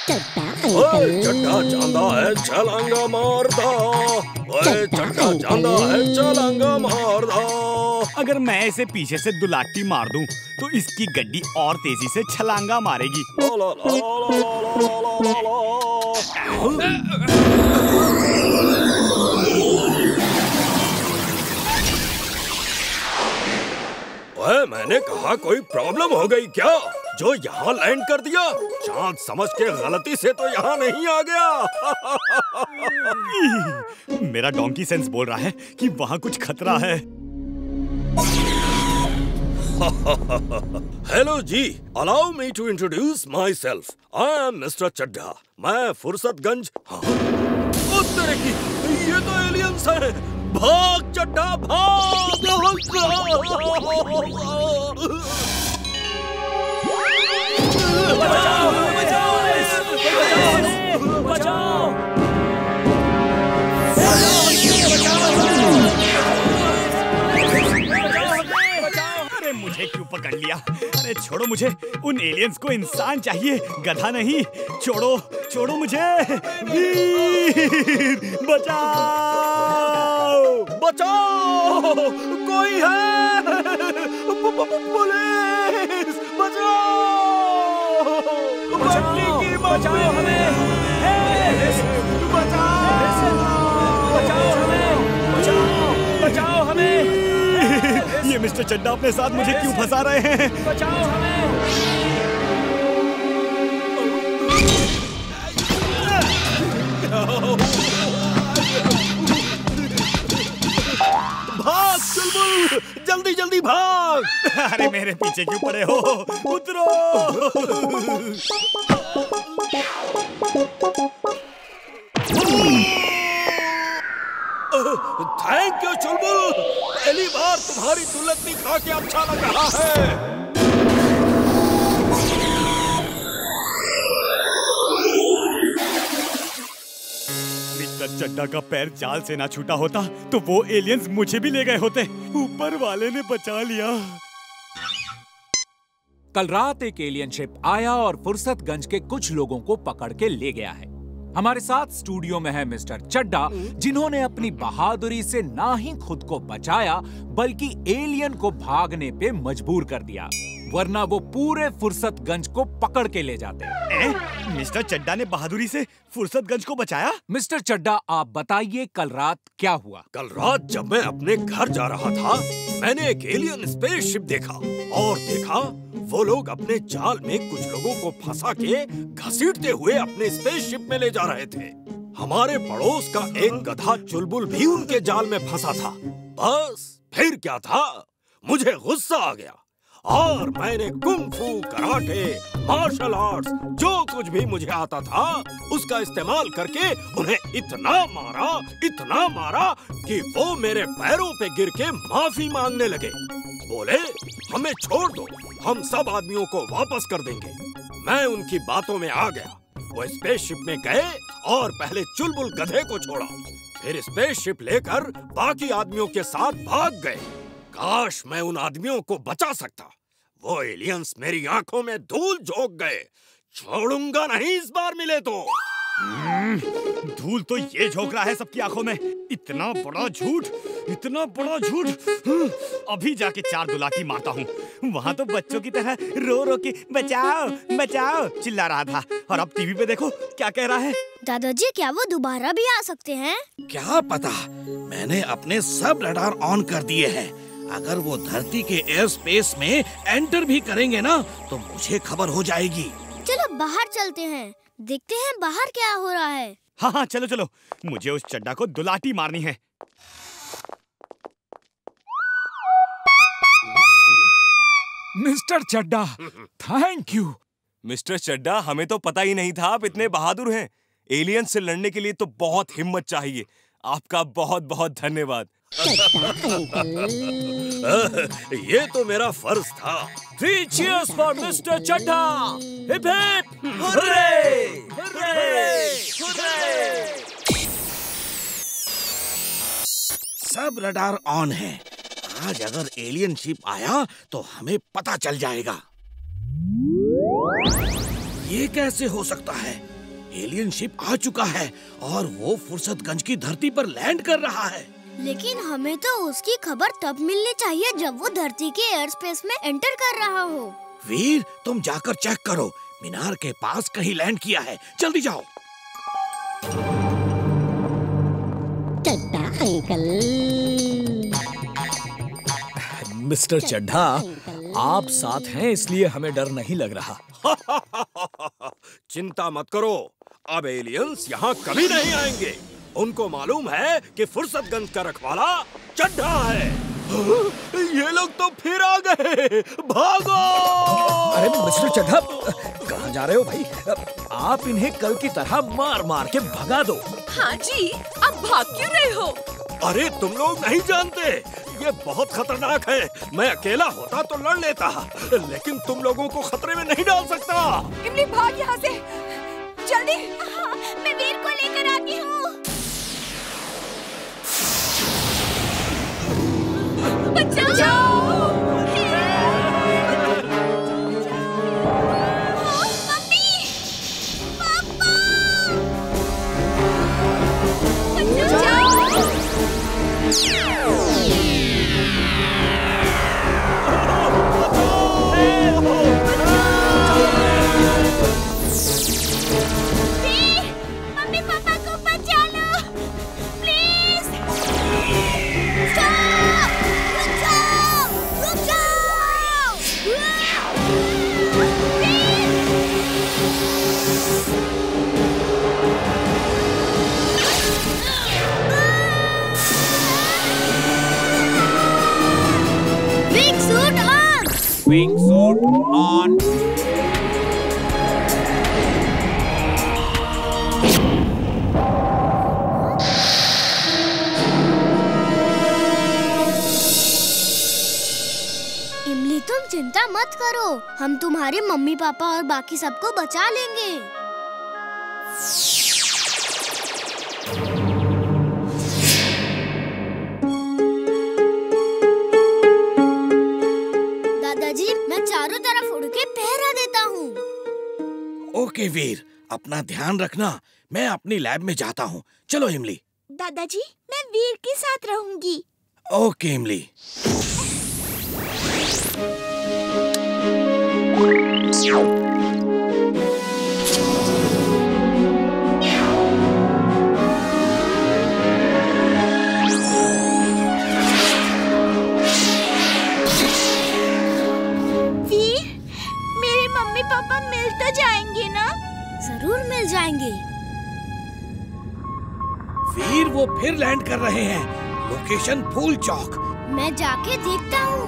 ओए चड्ढा चांदा है छलांगा मारदा, ओए चड्ढा चांदा है छलांगा मारदा। अगर मैं इसे पीछे से दुलाटी मार दूं तो इसकी गड्डी और तेजी से छलांगा मारेगी। ला ला ला ला ला ला ला। ओए मैंने कहा कोई प्रॉब्लम हो गई क्या जो यहाँ लैंड कर दिया? चांद समझ के गलती से तो यहाँ नहीं आ गया। मेरा डोंकी सेंस बोल रहा है कि वहाँ कुछ खतरा है। Hello ji, allow me to introduce myself. I am mister Chadha. मैं फुर्सतगंज। हाँ, ओ तेरे की, ये तो एलियंस है। भाग चड्ढा भाग। बचाओ, बचाओ, बचाओ। अरे मुझे क्यों पकड़ लिया? अरे छोड़ो मुझे, उन एलियंस को इंसान चाहिए, गधा नहीं। छोड़ो छोड़ो मुझे। वीर बचाओ बचाओ, कोई है? पुलिस बचाओ, बचाओ हमें, बचाओ हमें। ये मिस्टर चड्ढा अपने साथ मुझे क्यों फंसा रहे हैं? बचाओ हमें। भाग चुलबुल, जल्दी जल्दी भाग। अरे मेरे पीछे क्यों पड़े हो? उतरो। थैंक यू चुलबुल, पहली बार तुम्हारी दुलत्ती खा के अच्छा लग रहा है। मिस्टर चड्ढा का पैर जाल से ना छूटा होता तो वो एलियंस मुझे भी ले गए होते। ऊपर वाले ने बचा लिया। कल रात एक एलियन शिप आया और फुर्सतगंज के कुछ लोगों को पकड़ के ले गया है। हमारे साथ स्टूडियो में है मिस्टर चड्ढा, जिन्होंने अपनी बहादुरी से ना ही खुद को बचाया बल्कि एलियन को भागने पे मजबूर कर दिया, वरना वो पूरे फुर्सतगंज को पकड़ के ले जाते। मिस्टर चड्ढा ने बहादुरी से फुर्सतगंज को बचाया? मिस्टर चड्ढा, आप बताइए कल रात क्या हुआ? कल रात जब मैं अपने घर जा रहा था, मैंने एक एलियन स्पेसशिप देखा और देखा वो लोग अपने जाल में कुछ लोगों को फंसा के घसीटते हुए अपने स्पेसशिप में ले जा रहे थे। हमारे पड़ोस का एक गधा चुलबुल भी उनके जाल में फंसा था। बस फिर क्या था, मुझे गुस्सा आ गया और मैंने कुंग फू, कराटे, मार्शल आर्ट्स, जो कुछ भी मुझे आता था उसका इस्तेमाल करके उन्हें इतना मारा कि वो मेरे पैरों पे गिर के माफी मांगने लगे। बोले हमें छोड़ दो, हम सब आदमियों को वापस कर देंगे। मैं उनकी बातों में आ गया। वो स्पेसशिप में गए और पहले चुलबुल गधे को छोड़ा, फिर स्पेसशिप लेकर बाकी आदमियों के साथ भाग गए। काश मैं उन आदमियों को बचा सकता। वो एलियंस मेरी आंखों में धूल झोंक गए। छोड़ूंगा नहीं इस बार मिले तो। धूल तो ये झोंक रहा है सबकी आंखों में। इतना बड़ा झूठ, इतना बड़ा झूठ। अभी जाके 4 दुलाटी मारता हूँ। वहाँ तो बच्चों की तरह रो रो के बचाओ बचाओ चिल्ला रहा था, और अब टीवी पे देखो क्या कह रहा है। दादाजी, क्या वो दोबारा भी आ सकते हैं? क्या पता, मैंने अपने सब रडार ऑन कर दिए हैं। अगर वो धरती के एयर स्पेस में एंटर भी करेंगे ना तो मुझे खबर हो जाएगी। चलो बाहर चलते हैं, देखते हैं बाहर क्या हो रहा है। हाँ हाँ चलो चलो, मुझे उस चड्ढा को दुलाटी मारनी है। Mister Chadha, thank you. Mister Chadha, हमें तो पता ही नहीं था आप इतने बहादुर हैं। एलियन से लड़ने के लिए तो बहुत हिम्मत चाहिए। आपका बहुत बहुत धन्यवाद। ये तो मेरा फर्ज था। 3 cheers for Mr. Chadha. Hip hip hurray! सब रडार ऑन है। आज अगर एलियन शिप आया तो हमें पता चल जाएगा। ये कैसे हो सकता है? एलियन शिप आ चुका है और वो फुर्सतगंज की धरती पर लैंड कर रहा है। लेकिन हमें तो उसकी खबर तब मिलनी चाहिए जब वो धरती के एयर स्पेस में एंटर कर रहा हो। वीर, तुम जाकर चेक करो, मीनार के पास कहीं लैंड किया है। जल्दी जाओ। चड्ढा अंकल। मिस्टर चड्ढा, आप साथ हैं इसलिए हमें डर नहीं लग रहा। चिंता मत करो, अब एलियंस यहाँ कभी नहीं आएंगे। उनको मालूम है कि फुर्सतगंज का रखवाला चड्ढा है। ये लोग तो फिर आ गए, भागो! अरे मिस्टर चड्ढा, कहाँ जा रहे हो भाई? आप इन्हें कल की तरह मार मार के भगा दो। हाँ जी, अब भाग क्यों रहे हो? अरे तुम लोग नहीं जानते, ये बहुत खतरनाक है। मैं अकेला होता तो लड़ लेता, लेकिन तुम लोगों को खतरे में नहीं डाल सकता। इमली भाग यहाँ से, जल्दी। हाँ, मैं वीर को लेकर आती हूँ। बचाओ! मम्मी, पापा, मम्मी पापा को बचा लो, प्लीज। रुक जाओ। Wing suit on. Wing suit on. इमली, तुम चिंता मत करो, हम तुम्हारे मम्मी पापा और बाकी सबको बचा लेंगे। दादाजी, मैं चारों तरफ उड़ के पहरा देता हूँ। ओके वीर, अपना ध्यान रखना। मैं अपनी लैब में जाता हूँ। चलो इमली। दादाजी, मैं वीर के साथ रहूंगी। ओके इमली। वीर, मेरे मम्मी पापा मिल तो जाएंगे ना? जरूर मिल जाएंगे। वीर, वो फिर लैंड कर रहे हैं। लोकेशन फूल चौक। मैं जाके देखता हूँ।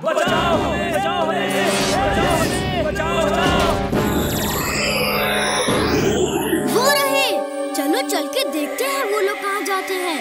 बचाओ हमें, बचाओ हमें, बचाओ हमें, बचाओ, बचाओ। वो रहे, चलो चल के देखते हैं वो लोग कहाँ जाते हैं।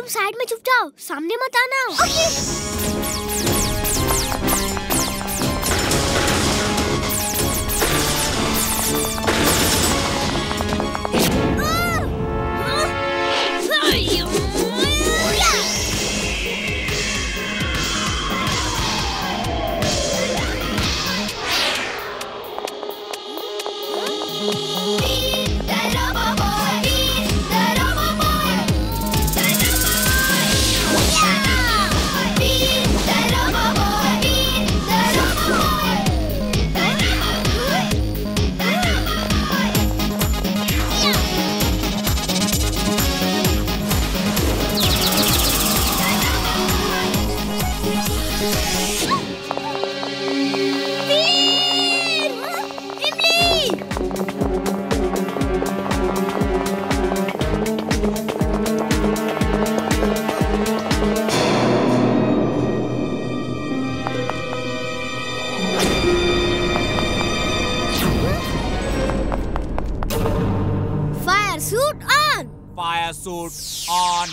साइड में छुप जाओ, सामने मत आना। Suit on. Fire suit on.